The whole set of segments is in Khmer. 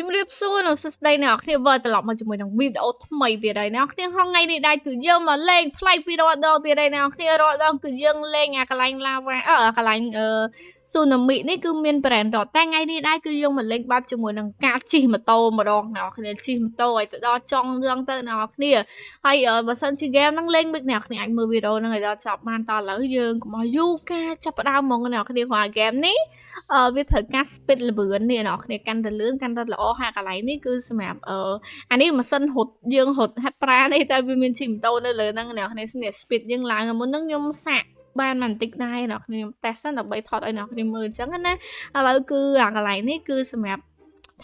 ជំរាបសួរនៅសួស្តីអ្នកនរគ្នាវិលត្រឡប់មកជាមួយនឹងវីដេអូថ្មីទៀតហើយអ្នកនរគ្នាហងៃនេះដែរគឺយើងមកលេងផ្លៃពីរាល់ដងទៀតហើយអ្នកនរគ្នារាល់ដងគឺយើងលេងអាកន្លែងឡាវ៉ាកន្លែងស៊ូណាមីនេះគឺមានប្រេនរត់តែថ្ងៃនេះដែរគឺយើងមកលេងបាប់ជាមួយនឹងការជិះម៉ូតូម្ដងអ្នកនរគ្នាជិះម៉ូតូឲ្យទៅដល់ចុងរឿងទៅអ្នកនរគ្នាហើយបើសិនជាហ្គេមហ្នឹងលេងមិនអ្នកនរគ្នាអាចមើលវីដេអូហ្នឹងឲ្យដល់ចប់បានតឥឡូវយើងកុំឲ្យយូរការចាប់ផ្ដើមហ្មងអ្នកនរគ្នាគ្រាន់ហ្គេមនេះវាត្រូវការ speed លឿននេះអ្នកនរគ្នាកាន់តែលឿនកាន់តែល្អហើយកន្លែងនេះគឺសម្រាប់អានេះម៉ាស៊ីនរត់យើងរត់ហាត់ប្រាណនេះតែវាមានជិះម៉ូតូនៅលើហ្នឹងអ្នកនរគ្នាស្នៀ speed យើងឡើងមុនហ្នឹងខ្ញុំសាក់បានបន្តិចដែរអ្នកនរគ្នាខ្ញុំតេស្តសិនដើម្បីថតឲ្យអ្នកនរគ្នាមើលអញ្ចឹងណាឥឡូវគឺអាកន្លែងនេះគឺសម្រាប់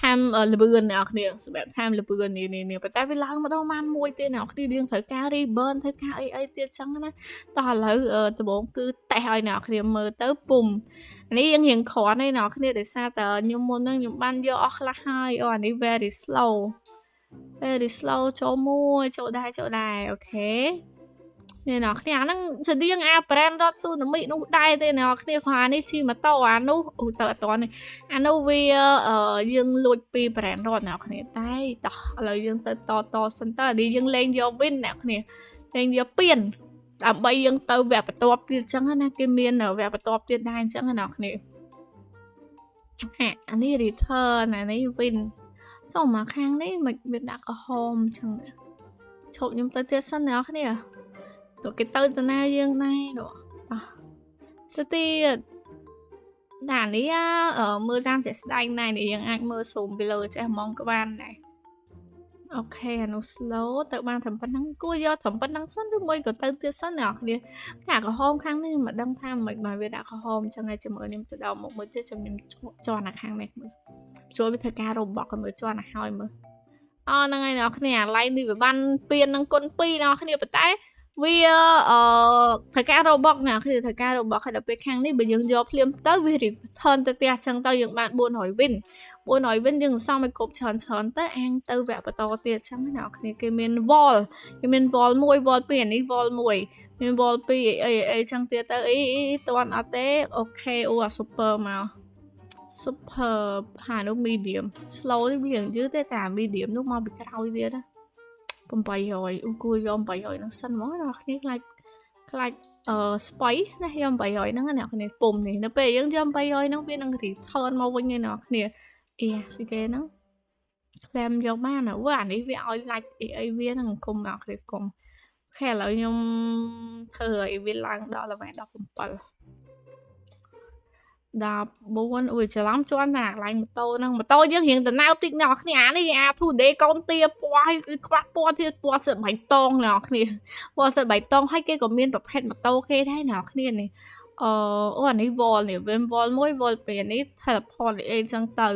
តាមលឿនអ្នកនរគ្នាសម្រាប់តាមលឿននេះប៉ុន្តែវាឡើងម្ដងបានមួយទេអ្នកនរគ្នាយើងត្រូវការ reburn ត្រូវការអីទៀតចឹងណាតោះឥឡូវដំបូងគឺតេស្តឲ្យអ្នកនរគ្នាមើលទៅពុំនេះយើងរៀងគ្រាន់ទេអ្នកនរគ្នាដោយសារតែខ្ញុំមុនហ្នឹងខ្ញុំបានយកអស់ខ្លះហើយអានេះ very slow ចូលមួយចូលដែរអូខេនេះអ្នកគ្នាអាហ្នឹងស្តៀងអា brand រត់ស៊ូណាមីនោះដែរទេអ្នកគ្នាគ្រាន់នេះជិះម៉ូតូអានោះទៅអត់ទាន់នេះអានោះវាយើងលួចពី brand រត់អ្នកគ្នាតែតោះឥឡូវយើងទៅតសិនតើនេះយើងលេងយក win អ្នកគ្នាលេងយកពៀនដើម្បីយើងទៅវគ្គបន្ទាប់ទៀតអញ្ចឹងណាគេមានវគ្គបន្ទាប់ទៀតដែរអញ្ចឹងណាអ្នកគ្នាអានេះ return អានេះ win ចូលមកខាងនេះមិនវាដាក់ក្រហមអញ្ចឹងឈប់ខ្ញុំទៅទៀតសិនអ្នកគ្នាលោកគេទៅតាណាយើងដែរតោះទៅទៀតដាក់នេះមើលតាមជាក់ស្ដែងដែរនេះយើងអាចមើលស៊ូមពីលើចេះហ្មងក៏បានដែរអូខេអានោះ slow ទៅបានត្រឹមប៉ុណ្ណឹងគួរយកត្រឹមប៉ុណ្ណឹងសិនឬមួយក៏ទៅទៀតសិនអ្នកគ្នាតែក្រហមខាងនេះមិនដឹងថាមិនមកវាដាក់ក្រហមអញ្ចឹងហើយជាមួយខ្ញុំទៅដល់មកមើលទៀតខ្ញុំជន់អាខាងនេះមើលជួយវាធ្វើការរបស់ឲ្យមើលជន់ឲ្យហើយមើលហ្នឹងហើយអ្នកគ្នាអាឡៃនេះវាបានពៀននឹងគុណ2អ្នកគ្នាប៉ុន្តែវាត្រូវការរបស់ណាគឺត្រូវការរបស់ហើយដល់ពេលខាងនេះបើយើងយកភ្លាមទៅវា return ទៅផ្ទះចឹងទៅយើងបាន400 win យើងសងឲ្យគ្រប់ច្រើនទៅអាងទៅវគ្គបន្តទៀតចឹងណាអ្នកគ្នាគេមាន wall 1 wall 2អានេះ wall 1មាន wall 2អីចឹងទៀតទៅអីតន់អត់ទេអូខេអូអា super មក super ហានោះ medium slow នេះវាយឺតទេតែ medium នោះមកពីក្រោយទៀតណា800គួរយក800ហ្នឹងសិនហ្មងអ្នកគ្នាខ្លាចស្បៃណាយក800ហ្នឹងអ្នកគ្នាពុំនេះនៅពេលយើងយក800ហ្នឹងវានឹង return មកវិញឯអ្នកគ្នាស៊ីគេហ្នឹងក្លែមយកបានអានេះវាឲ្យ like អីវាហ្នឹងគុំអ្នកគ្នាគុំអូខេឥឡូវខ្ញុំធ្វើឲ្យវាឡើងដល់លេវល17 14អូយច្រឡំជន់តែកន្លែងម៉ូតូហ្នឹងម៉ូតូយើងរៀងតំណើបតិចអ្នកគ្នាអានេះ R2D កូនទាពណ៌ឲ្យខ្វះពណ៌ទៀតពណ៌សិតបៃតងអ្នកគ្នាពណ៌សិតបៃតងហើយគេក៏មានប្រភេទម៉ូតូគេដែរអ្នកគ្នានេះអានេះ wall នេះ wall 1 wall 2នេះ teleport អីចឹងទៅ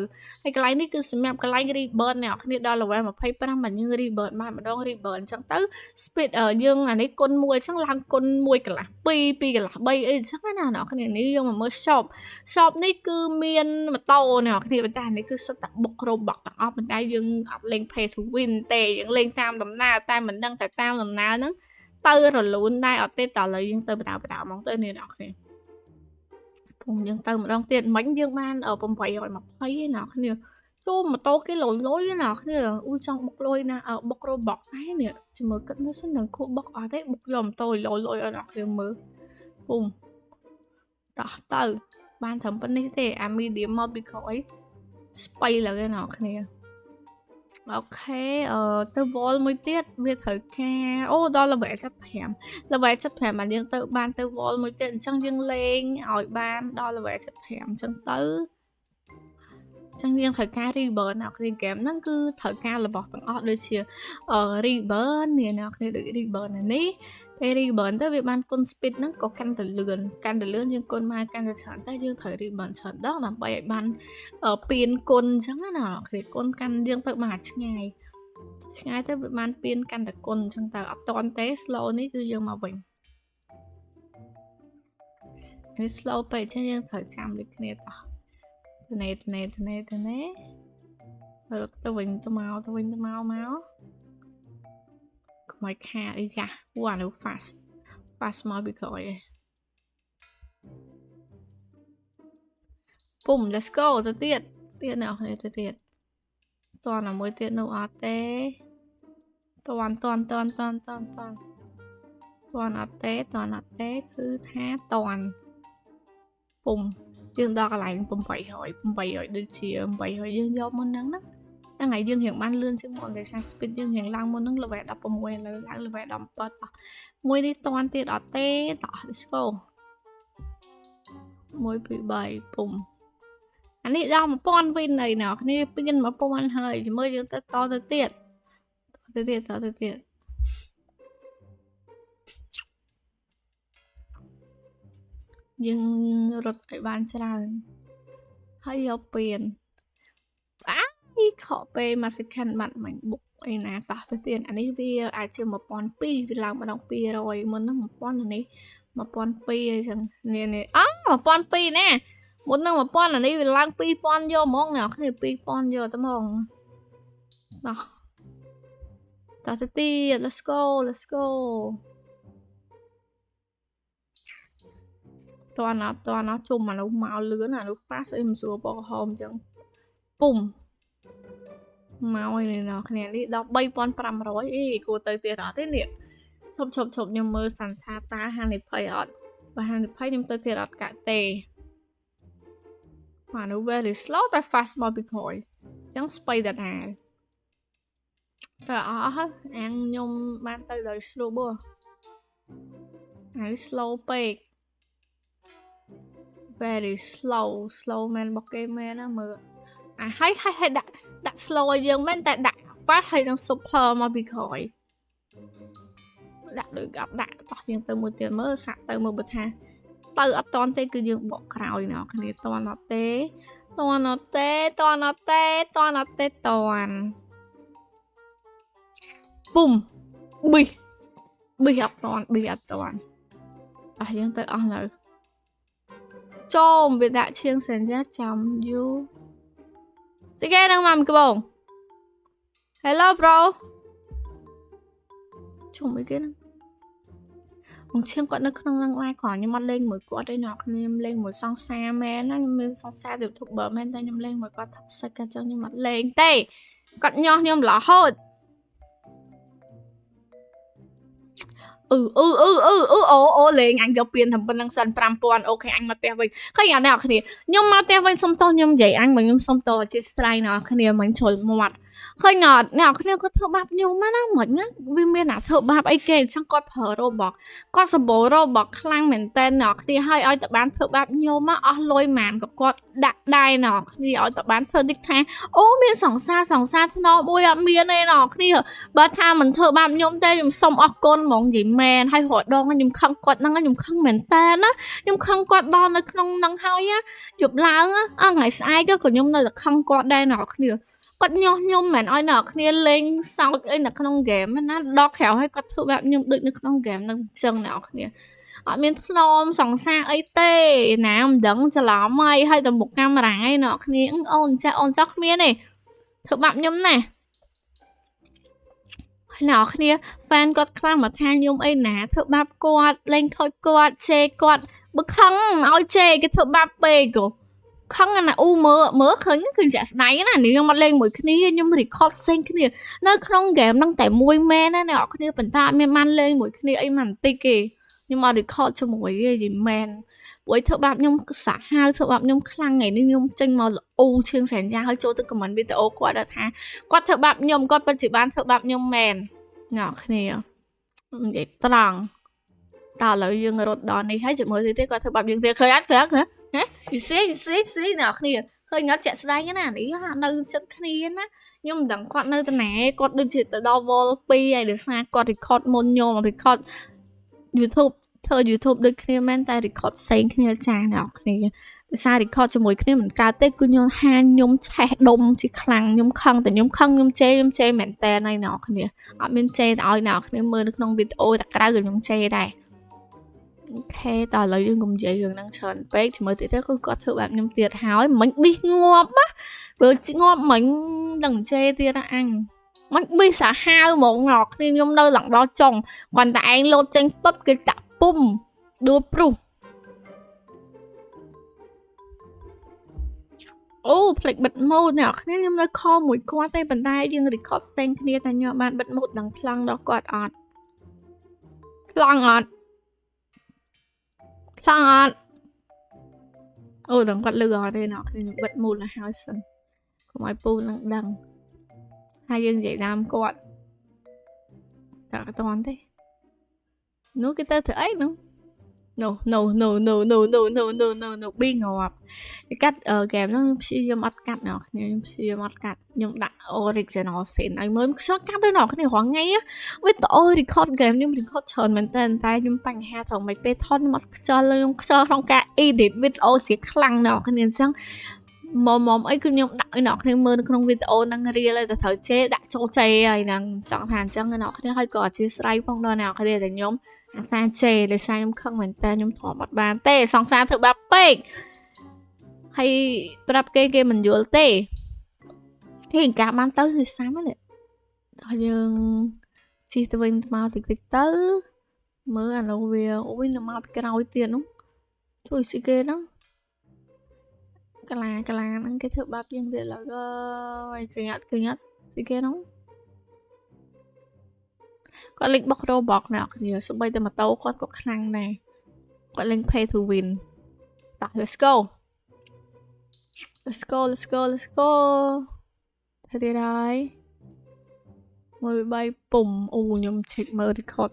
ហើយកន្លែងនេះគឺសម្រាប់កន្លែង rebirth អ្នកគ្នាដល់ level 25មកយើង rebirth បានម្ដង rebirth អញ្ចឹងទៅ speed យើងអានេះគុណ1អញ្ចឹងឡើងគុណ1កន្លះ2 2កន្លះ3អីអញ្ចឹងណាអ្នកគ្នានេះយើងមកមើល shop នេះគឺមានម៉ូតូអ្នកគ្នាប៉ុន្តែនេះគឺសិតតែបុករបស់ទាំងអស់ប៉ុន្តែយើងអត់លេង pay to win ទេយើងលេងតាមដំណើរតែមិនដឹងតែតាមដំណើរហ្នឹងទៅរលូនដែរអត់ទេតើឥឡូវយើងទៅបដាហ្មងទៅនេះអ្នកគ្នាពុំយើងទៅម្ដងទៀតមិញយើងបាន820ឯអ្នកគ្នាចូលម៉ូតូគេលុយណាគ្នាអូចង់បុកលុយណាបុករបស់ឯនេះចាំមើលគិតមើលសិននឹងគួរបុកអត់ទេបុកយកម៉ូតូលុយឲ្យអ្នកគ្នាមើលពុំតោះទៅបានត្រឹមប៉ុណ្នេះទេអា medium មកពីក្រោយស្បៃលើអ្នកគ្នាអូខេទៅ wall មួយទៀតវាត្រូវការដល់ level 75 level 75បានយើងទៅបានទៅ wall មួយទៀតអញ្ចឹងយើងលេងឲ្យបានដល់ level 75អញ្ចឹងទៅចឹងយើងត្រូវការ reburn អ្នកគ្នា game ហ្នឹងគឺត្រូវការរបស់ទាំងអស់ដូចជា reburn នេះអ្នកគ្នាដូច reburn នេះពេល reburn ទៅវាបានគុណ speed ហ្នឹងក៏កាន់តែលឿនយើងគុណមកកាន់តែច្រើនតែយើងត្រូវ reburn ច្រើនដងដើម្បីឲ្យបានពៀនគុណអញ្ចឹងណាគ្នាគុណកាន់យើងទៅបានឆ្ងាយទៅវាបានពៀនកាន់តែគុណអញ្ចឹងទៅអត់តន់ទេ slow នេះគឺយើងមកវិញនេះ slow ពេកអញ្ចឹងយើងត្រូវចាំដូចគ្នាតោះទៅទៅវិញទៅមកកុំឲ្យខាតអីចាអានោះ fast មកពីក្រោយឯងពុំ let's go ទៅទៀតអ្នកគ្នាទៅទៀត toàn là mới tiết nụ ở tế toàn ở tế thứ thá toàn bùng dương đo cái lại bùng bảy hỏi được chỉ bảy hỏi dương do môn nắng đó đang ngày dương hiện ban lươn chứ mọi người sang spin dương hiện lang môn nắng là vẻ đọc bùng quên là vẻ đọc bật môi đi toàn tiết ở tế tỏ let's go môi bị bảy bùng anh đi ra một con viên này nào cái pin mà con hơi thì mới dương to tới tiệt nhưng rốt phải ban tràn hay ở biển khó bê mà sẽ khen mặt mảnh bụng ấy nè tỏ tới tiền anh ấy vì ai chưa một con pi vì làm mà đọc pi rồi muốn nó một con này một con pi chẳng nè một con pi nè muốn nó một con là đi vì làm pi con vô mong nào cái pi con vô tao mong đó tỏ tới tiền let's go toàn nó chung mà nó màu lứa là nó phát em xuống bỏ hòm chẳng bùm màu này nó này đi đọc bay pon pram rồi cô tới tiền đó thế niệm chụp nhưng mơ sẵn tha ta hàng này phải ọt và hàng này phải nhưng tới tiền ọt cả tề mà nó về thì slow và fast mà bị khỏi chẳng spay đặt hà phải ở ăn nhung mang tới đời slow bơ hãy slow pace very slow man bọc game man á mơ hay đặt slow dương men tại đặt phát hay đang super mà bị khỏi đặt được gặp đặt tỏ dương từ một tiền mới sạc từ một bậc ha từ ở toàn tê cứ dương bộ khảo nó cái này toàn bùm bị toàn ở dương từ on rồi chôm việc đại chiên sền giá chấm you sẽ nghe đang làm cái bông hello bro chôm mấy cái một chiên quạt nó không đang ai khỏi nhưng mà lên một quạt đây nọ em lên một song xa mẹ nó nhưng song xa được thuộc bờ men tay nhưng lên một quạt thật sạch cho nhưng mà lên tê quạt nho nhưng lỏ hốt lên anh gặp tiền thầm bên năng sân pram pon ok anh mà tè vinh cái nhà nào cái nhưng mà tè vinh xong to nhưng vậy anh mà nhưng xong to trên slide nó cái này mình chổi mặt hơi ngọt nào cái này có thợ bạp nhiều mà nó mệt nhá vì miền nào thợ bạp ấy kể chẳng có phở đâu bọc có sờ bố đâu bọc khlang mình tên nó thì hơi ai tập bán thợ bạp nhiều mà lôi màn gặp con đặt đai nó thì ở tập bán thợ đích thay miền sòng xa nó bôi miền này nó thì bà tha mình thợ bạp nhôm tê dùng xong con mong gì mèn hay hội đòn dùng khăn quạt năng dùng khăn mình tên á dùng khăn quạt đòn nó không năng hơi á chụp láng á ngày sai cái của nhôm này là khăn quạt đây nó thì có nhôm mà nói nọ kia lên sau cái là không game nó đo khéo hay có thử bạn nhưng đừng không game nâng chân nào kia ở miền Nam sòng xa ấy tê nam đấng cho lắm mày hay tầm một cam mà ấy nọ những ôn tóc miên này thử bạn nhôm này nọ kia fan có khăn mà than nhôm ấy nè thử bạn quạt lên thôi quạt chê quạt bức khăn ôi chê cái thử bạn bê của không là mơ khấn cái chả này nè nếu mà lên mỗi cái này nhưng mà record xanh cái này nó không game đang tại môi men nè nọ cái này phần ta men man lên mỗi cái này ấy màn tê kì nhưng mà record cho một cái gì men buổi thợ bạp nhung xả hai thợ bạp nhung khăn ngày nên nhung tranh màu chương sẻn ra hơi chỗ tôi comment video qua đã tha qua thợ bạp nhung qua bên chỉ bán thợ bạp nhung men nhỏ cái này vậy tròn đó là dương rồi đó này thấy chụp mới thì qua thợ bạp dương thì khơi ác hả you see nào kia hơi ngắt chạy đây cái này đi nơi chất kia á nhưng đằng quạt nơi tên này quạt đừng chỉ từ double pi này để xa quạt record môn nhô mà record YouTube được kia men tay record xanh kia chàng nào kia để xa record cho mỗi kia mình ca tết cứ nhô hai nhôm chạy đông chỉ khăng nhôm khăngแต่nhôm khăng nhôm chê mẹn tè này nọ kia ở bên chê ở nào kia mơ được không video đặt ra rồi nhôm chê đây ok tao lời dương cùng dễ gần năng trần bếp thì mới tới có thử bạn nhầm tiệt háo mình bị ngọt á vừa chỉ ngọt mình đừng chê tiệt ăn mình bị xả hao một ngọt thì nhom đâu lặng đó chồng còn tại anh lột trên bắp cái tạ pum đua pru Ô plek bật mode nè khnéខ្ញុំនៅខមួយគាត់ទេប៉ុន្តែយើង record ផ្សេងគ្នាតែខ្ញុំបានបិទ mode ដល់ខ្លាំងដល់គាត់អត់ខ្លាំងអត់អូដល់គាត់លឺអត់ទេណ៎ខ្ញុំបិទ mode ទៅហើយសិនកុំឲ្យពូនឹងដឹងហើយយើងនិយាយតាមគាត់តែអត់តាន់ទេនោះគេទៅធ្វើអីនោះ no being up កាត់ហ្គេមហ្នឹងខ្ញុំព្យាយាមអត់កាត់ណ៎ខ្ញុំព្យាយាមអត់កាត់ខ្ញុំដាក់ original scene ឲ្យមើលខ្សោះកាត់ទៅណ៎គ្នារាល់ថ្ងៃវីដេអូ record game ខ្ញុំ record ច្រើនមែនតើខ្ញុំបញ្ហាត្រង់មិនពេលថតខ្ញុំអត់ខ្ជិលខ្ញុំខ្ជិលក្នុងការ edit វីដេអូជាខ្លាំងណ៎គ្នាអញ្ចឹងមុំអីគឺខ្ញុំដាក់ឲ្យអ្នកគ្នាមើលនៅក្នុងវីដេអូហ្នឹងរៀលតែត្រូវចេដាក់ចូលចេហើយហ្នឹងចង់ថាអញ្ចឹងអ្នកគ្នាឲ្យក៏អធិស្ឋានផងដល់អ្នកគ្នាតែខ្ញុំអាសាចេដោយសារខ្ញុំខឹងមែនតើខ្ញុំធំអត់បានទេសង្សារធ្វើបាបពេកហើយប្រាប់គេមិនយល់ទេហេកាបានទៅវាសាំហ្នឹងហើយយើងជិះទៅវិញមកតិចទៅមើលអានោះវាអូយនៅមកក្រោយទៀតនោះជួយស៊ីគេហ្នឹងកាឡាហ្នឹងគេធ្វើបាបយើងទៀតឡើយអើយគេញ៉ាត់ស៊ីគេហ្នឹងគាត់លេងបុក Roblox ណែគ្នាសម្បីតែម៉ូតូគាត់ក៏ខ្លាំងដែរគាត់លេង pay to win តោះ let's go ទៅហើយមួយបីពុំអូខ្ញុំ check មើល record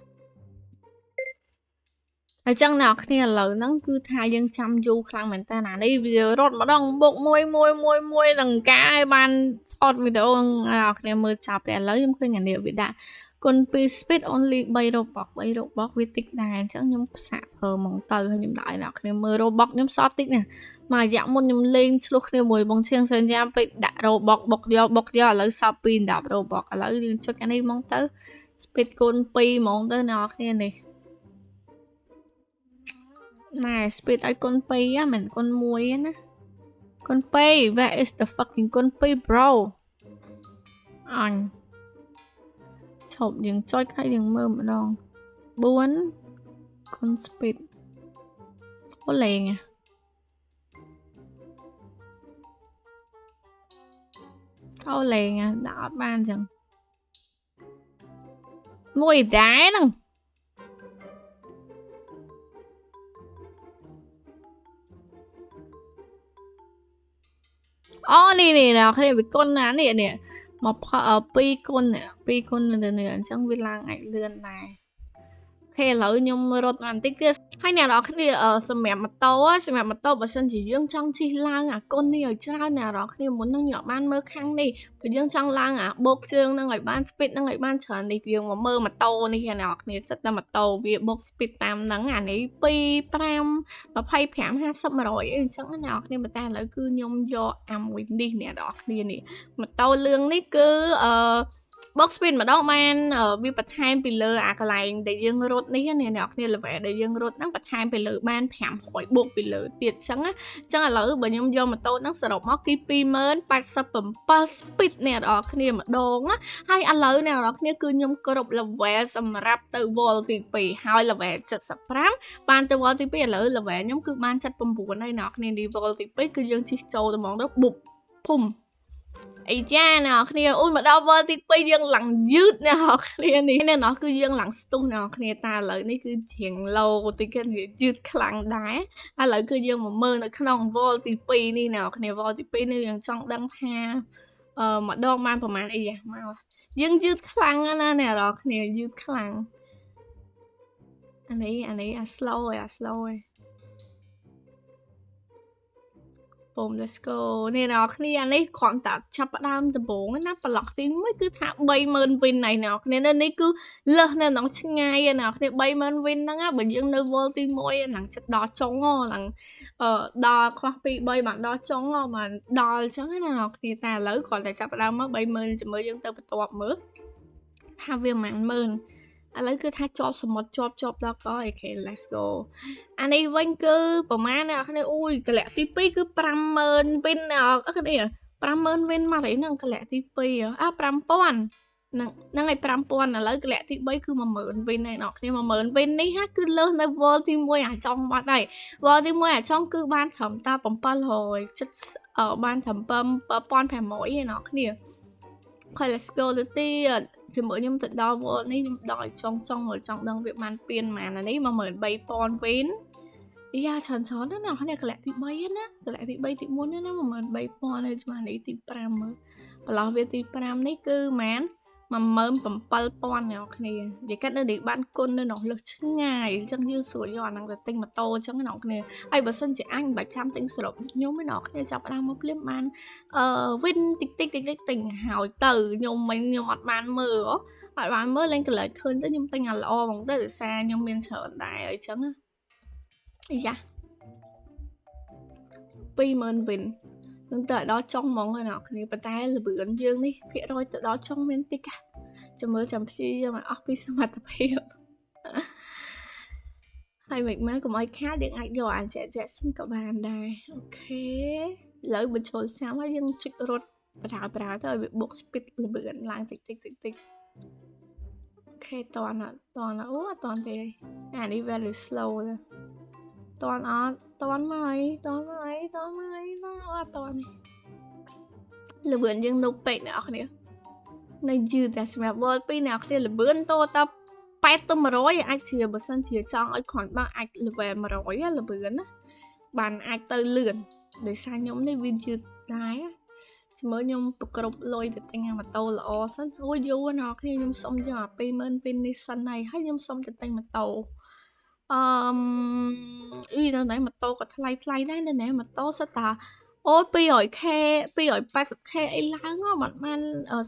ហើយចឹងអ្នកគ្នាឥឡូវហ្នឹងគឺថាយើងចាំយូរខ្លាំងមែនតើអានេះវារត់ម្ដងបុកមួយនឹងការឲ្យបានថតវីដេអូអ្នកគ្នាមើលចាប់តែឥឡូវខ្ញុំឃើញអានេះវាដាក់គុណ2 speed only 3 Roblox វាតិចដែរអញ្ចឹងខ្ញុំផ្សាក់ប្រើហ្មងទៅហើយខ្ញុំដាក់ឲ្យអ្នកគ្នាមើល Roblox ខ្ញុំសតតិចណាមករយៈមុនខ្ញុំលេងឆ្លោះគ្នាមួយបងឈៀងសញ្ញាពេកដាក់ Roblox បុកយកឥឡូវសល់2 10 Roblox ឥឡូវយើងចុចអានេះហ្មងទៅ speed គុណ2ហ្មងទៅអ្នកគ្នានេះណែ speed ឲ្យគុណ2មិនគុណ1ណាគុណ2 where is the fucking គុណ2 bro អញឈប់យើងចុចហើយយើងមើលម្ដង4គុណ speed អូលេងដាក់អត់បានចឹងមួយដែរហ្នឹងអូនេះណាគ្នាវាគុណណានេះមក2គុណនេះអញ្ចឹងវាឡើងអាចលឿនដែរអូខេឥឡូវខ្ញុំរត់បន្តិចទៀតហើយអ្នកនរគ្នាសម្រាប់ម៉ូតូបើសិនជាយើងចង់ជិះឡើងអាគុណនេះឲ្យច្រើនអ្នកនរគ្នាមុននឹងខ្ញុំបានមើលខាងនេះបើយើងចង់ឡើងអាបូកជើងនឹងឲ្យបាន speed នឹងឲ្យបានច្រើននេះយើងមកមើលម៉ូតូនេះអ្នកនរគ្នាសិតតែម៉ូតូវាបូក speed តាមហ្នឹងអានេះ2 5 25 50 100អញ្ចឹងអ្នកនរគ្នាប៉ុន្តែឥឡូវគឺខ្ញុំយកអាមួយនេះអ្នកនរគ្នានេះម៉ូតូលឿងនេះគឺbox spin ម្ដងបានវាបន្ថែមពីលើអាកន្លែងដែលយើងរត់នេះអ្នកនរគ្នា level ដែលយើងរត់ហ្នឹងបន្ថែមពីលើបាន500បូកពីលើទៀតអញ្ចឹងឥឡូវបើខ្ញុំយកម៉ូតូហ្នឹងសរុបមកគឺ20087 speed អ្នកនរគ្នាម្ដងហើយឥឡូវអ្នកនរគ្នាគឺខ្ញុំគ្រប់ level សម្រាប់ទៅ wall ទី2ហើយ level 75បានទៅ wall ទី2ឥឡូវ level ខ្ញុំគឺបាន79ហើយអ្នកនរគ្នានេះ wall ទី2គឺយើងជិះចូលទៅហ្មងទៅបុបភុំអីចាអ្នកគ្នាអូយមកដល់ world ទី2យើងឡើងយឺតអ្នកគ្នានេះអ្នកគឺយើងឡើងស្ទុះអ្នកគ្នាតាឥឡូវនេះគឺជាងឡូតិចគេយឺតខ្លាំងដែរឥឡូវគឺយើងមកមើលនៅក្នុង world ទី2នេះអ្នកគ្នា world ទី2នេះយើងចង់ដឹងថាម្ដងបានប្រហែលអីមកយើងយឺតខ្លាំងណាអ្នកគ្នាយឺតខ្លាំងអានេះ slow ឯងពុំ let's go នេះអ្នកគ្នាអានេះគ្រាន់តែចាប់ផ្ដើមដំបូងណាប្លុកទី1គឺថា30000 win ហើយអ្នកគ្នានេះគឺលើសនៅក្នុងឆ្ងាយអ្នកគ្នា30000 win ហ្នឹងបើយើងនៅ wall ទី1ហ្នឹងចិត្តដល់ចុងហ្នឹងដល់ខ្វះ2 3បានដល់ចុងបានដល់អញ្ចឹងណាអ្នកគ្នាតែឥឡូវគ្រាន់តែចាប់ផ្ដើមមក30000ជាមួយយើងទៅបន្ទាប់មើលថាវាមិន10000ឥឡូវគឺថាជាប់សមុទ្រជាប់ដល់ក៏អូខេ let's go អានេះវិញគឺប្រហែលអ្នកគ្នាអូយកលៈទី2គឺ50000 win អ្នកគ្នា50000 win មកហើយហ្នឹងកលៈទី25000 năng ngày 5,000 ឥឡូវកលៈទី3គឺ 10000 វិញហើយអ្នកគ្នា 10000 វិញនេះហាគឺលើសនៅ World ទី1អាចង់បាត់ហើយ World ទី1អាចង់គឺបានត្រឹមតែ770បានត្រឹម7500ឯអ្នកគ្នាហើយ let's go ទៅទៀតជាមួយខ្ញុំទៅដល់ World នេះខ្ញុំដល់ចង់មើលចង់ដឹងវាបានពៀនប៉ុន្មាននេះ 13000 វិញយ៉ាច្រើនណាស់អ្នកគ្នាកលៈទី3ណាកលៈទី3ទី4ណា 13000 ហើយស្មើនេះទី5មើលប្រឡោះវាទី5នេះគឺប៉ុន្មាន 17000 អ្នកគ្នានិយាយកាត់នៅនេះបានគុណនៅនោះលើសឆ្ងាយអញ្ចឹងយើងស្រួលយកអាហ្នឹងទៅទិញម៉ូតូអញ្ចឹងអ្នកគ្នាហើយបើសិនជាអញមិនបាច់ចាំទិញសរុបខ្ញុំឯអ្នកគ្នាចាប់ដើមមកភ្លាមបានវិញតិចទិញហើយទៅខ្ញុំអត់បានមើលលេងកន្លែងឃើញទៅខ្ញុំទិញអាល្អហ្មងទៅដោយសារខ្ញុំមានច្រើនដែរអញ្ចឹងយ៉ា20000 វិញនឹងទៅដល់ចុងហ្មងហើយអ្នកគ្នាប៉ុន្តែលឿនយើងនេះភាគរយទៅដល់ចុងមានតិចចាំមើលចាំព្យាយាមឲ្យអស់ពីសមត្ថភាពហើយមិនមែនកុំឲ្យខាតយើងអាចយកអាចចែកសិនក៏បានដែរអូខេឥឡូវបញ្ចូលចាំហើយយើងចុចរត់ប្រើទៅឲ្យវាបូក speed លឿនឡើងតិចអូខេតន់អូអត់តន់ទេអានេះ very slow តន់អត់តន់មកអត់តន់នេះលឿនយើងនៅពេកអ្នកគ្នានៅយឺតតែសម្រាប់ World 2អ្នកគ្នាលឿនតទៅ8ទៅ100អាចជាបើសិនជាចង់ឲ្យគ្រាន់បើអាច level 100លឿនណាបានអាចទៅលឿនដោយសារខ្ញុំនេះវាយឺតដែរជាមួយខ្ញុំប្រគ្រប់លុយទៅទិញម៉ូតូល្អសិនអូយូរណាស់គ្នាខ្ញុំសុំយកអា20000វិញនេះសិនហើយខ្ញុំសុំទៅទិញម៉ូតូនៅไหนម៉ូតូក៏ថ្លៃដែរនៅไหนម៉ូតូសិតតាអូយ 200k 280k អីឡើងមិនបាន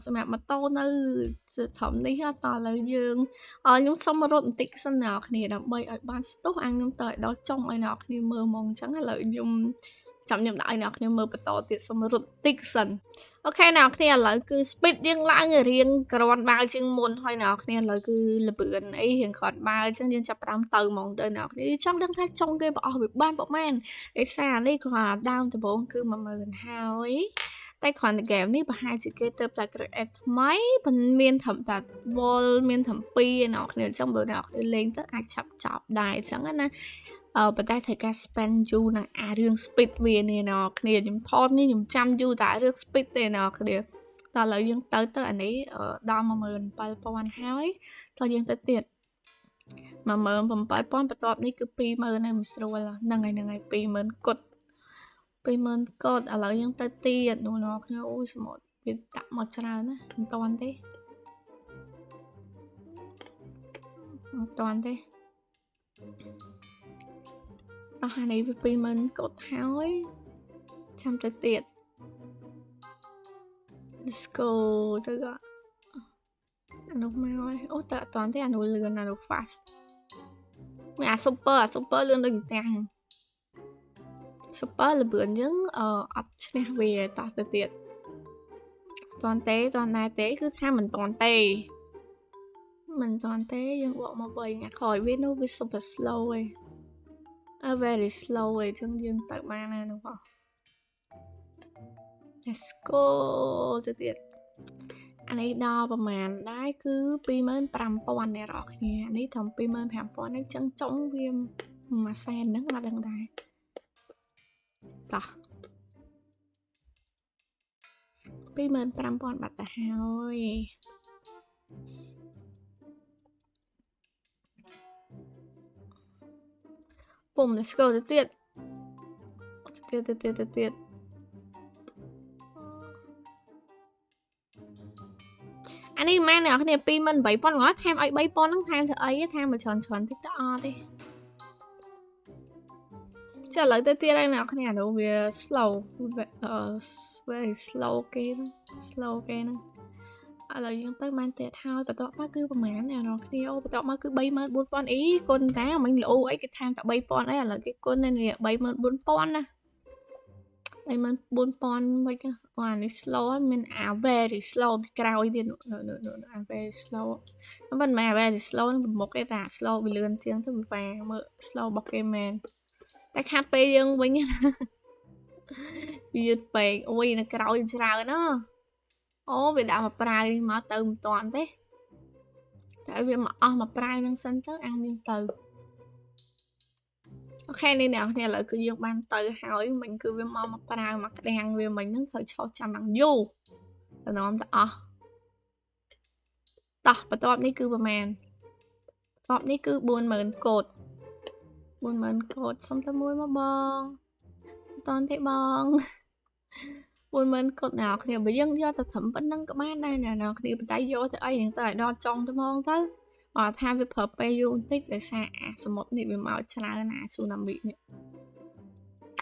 សម្រាប់ម៉ូតូនៅត្រឹមនេះតឥឡូវយើងខ្ញុំសុំរត់បន្តិចសិនអ្នកគ្នាដើម្បីឲ្យបានស្ទុះខ្ញុំទៅឲ្យដល់ចុងឲ្យអ្នកគ្នាមើលហ្មងអញ្ចឹងឥឡូវខ្ញុំដាក់ឲ្យអ្នកគ្នាមើលបន្តទៀតសុំរត់តិចសិនអូខេអ្នកគ្នាឥឡូវគឺ speed យើងឡើងរៀងក្រាន់បើជាងមុនហើយអ្នកគ្នាឥឡូវគឺលឿនអីរៀងក្រាន់បើអញ្ចឹងយើងចាប់ផ្ដើមទៅហ្មងទៅអ្នកគ្នាចង់ដឹងថាចុងគេបអស់វាបានប្រហែលឯសារនេះក៏ដើមដំបូងគឺ 10000 ហើយតែគ្រាន់តែ game នេះប្រហែលជាគេទៅតែ create ថ្មីមិនមានត្រឹមតែ wall មានត្រឹម2អ្នកគ្នាអញ្ចឹងបើអ្នកគ្នាលេងទៅអាចឆាប់ចប់ដែរអញ្ចឹងណាប៉ុន្តែត្រូវការ spend យូរនឹងអារឿង speed វានេះអ្នកគ្នាខ្ញុំថតនេះខ្ញុំចាំយូរតែរឿង speed ទេអ្នកគ្នាដល់ឥឡូវយើងទៅអានេះដល់17000ហើយតោះយើងទៅទៀត17000បន្ទាប់នេះគឺ20000ហើយមិនស្រួលហ្នឹងហើយ20000គត់20000គត់ឥឡូវយើងទៅទៀតនោះអ្នកគ្នាអូយសមុទ្រវាដាក់មកច្រើនណាមិនតាន់ទេអស់នេះវា20000កត់ហើយចាំទៅទៀត let's go ទៅអានោះមកហើយអូតើអត់តាន់ទេអានោះលឿនអានោះ fast មានអា super លឿនដូចផ្ទះ super លឿនយើងអត់ឈ្នះវាតោះទៅទៀតតាន់ដែរទេគឺថាមិនតាន់ទេយើងបកមកវិញអាក្រោយវានោះវា super slow ឯងvery slow ឯងចឹងយើងទៅបានណានោះ let's go ទៅទៀតអានេះដល់ប្រហែលដែរគឺ25000អ្នកនរគ្នានេះត្រឹម25000នេះចឹងចុងវាមួយសែនហ្នឹងអត់ដឹងដែរតោះ25000បាត់ទៅហើយពុំ let's go ទៅទៀតអានេះម៉ែអ្នកគ្នា28000គាត់ថែមឲ្យ3000ហ្នឹងថែមទៅអីថែមមកច្រើនតិចទៅអត់ទេចាឥឡូវទៅទៀតហើយអ្នកគ្នាអានោះវា slow very slow គេហ្នឹងឥឡូវយើងទៅបានទៀតហើយបន្ទាប់មកគឺប្រហែលអ្នកនរគ្នាអូបន្ទាប់មកគឺ34000អីគុណតាមិញលោអីគេថែមតែ3000អីឥឡូវគេគុណនេះ34000ណា34000វិញអានេះ slow មានអា very slow ពីក្រោយទៀតអា very slow មិនមែន very slow នឹងមុខទេតែ slow វាលឿនជាងទៅវាមើល slow របស់គេមែនតែខាត់ពេលយើងវិញយឺតពេកអូយនៅក្រោយច្រើនណា Ồ, vì đã mà prai đi mà từ một toàn thế. Tại vì mà prai nâng sân tới ăn miên từ. Ok đi nào, nè lại cứ dương ban từ hỏi mình cứ với mà prai mà đang vì mình nó thời cho chăm bằng du. Rồi nó không ta. Tỏ, và tọp ní cứ bà màn. Tọp ní cứ buồn mờn cột. Buồn mờn cột xong ta môi mà bong. Toàn thế bong. Buồn mờn cột nào thì bởi dân do ta thẩm vẫn nâng các bạn đây nè nào thì bà tay vô thì ấy những tài đo trong ta mong thứ. Mà tham việc hợp bê dù tích để xa số một thì bị mạo chá là nà xu nằm bị nè.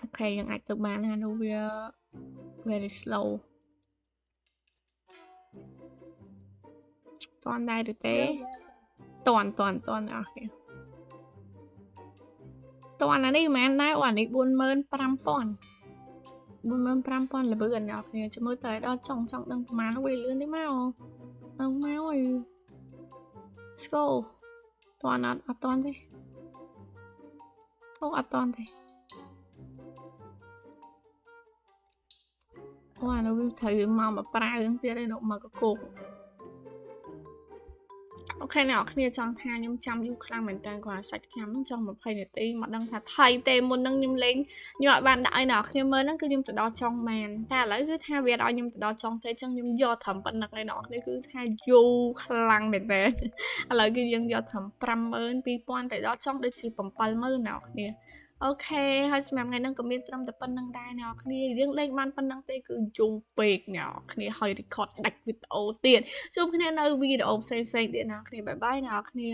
Ok, những ảnh tự bán là nó very slow. Toàn đây được tế. Toàn ok. Toàn là đi mà anh nói oản đi buôn mơn pram pon. Buôn mơn pram pon là bữa gần nhọc thì cho mới tới đó trong đằng mà nó quay lươn đấy mau. Đằng mau rồi. Let's go. Toàn à toàn đi. Không à toàn đi. Ôi nó thấy màu mà pra ứng tiết đây nó mà có cục. Ok nào, khi chọn tha nhóm chăm dù khăn mình đang quả sạch chấm trong một phây này tí mà đang thả thay tên một nâng nhâm lên như mọi bạn đại nào khi mới nó cứ nhâm từ đó trong màn ta lấy cứ tha về đó nhâm từ đó trong thế chân nhâm do thẩm bận nặng này đó để cứ tha dù khăn mình về lấy cái dân do thẩm pram ơn pi pon tại đó trong để chỉ bấm pal mơ nào nè. Ok, hơi xem ngày nâng comment trong tập phân nâng đai nào khi riêng lên man phân nâng tê cứ dùng bệt nào khi hơi record đặt video tiền. Chúc khi nào video xem điện nào khi bye bye nào khi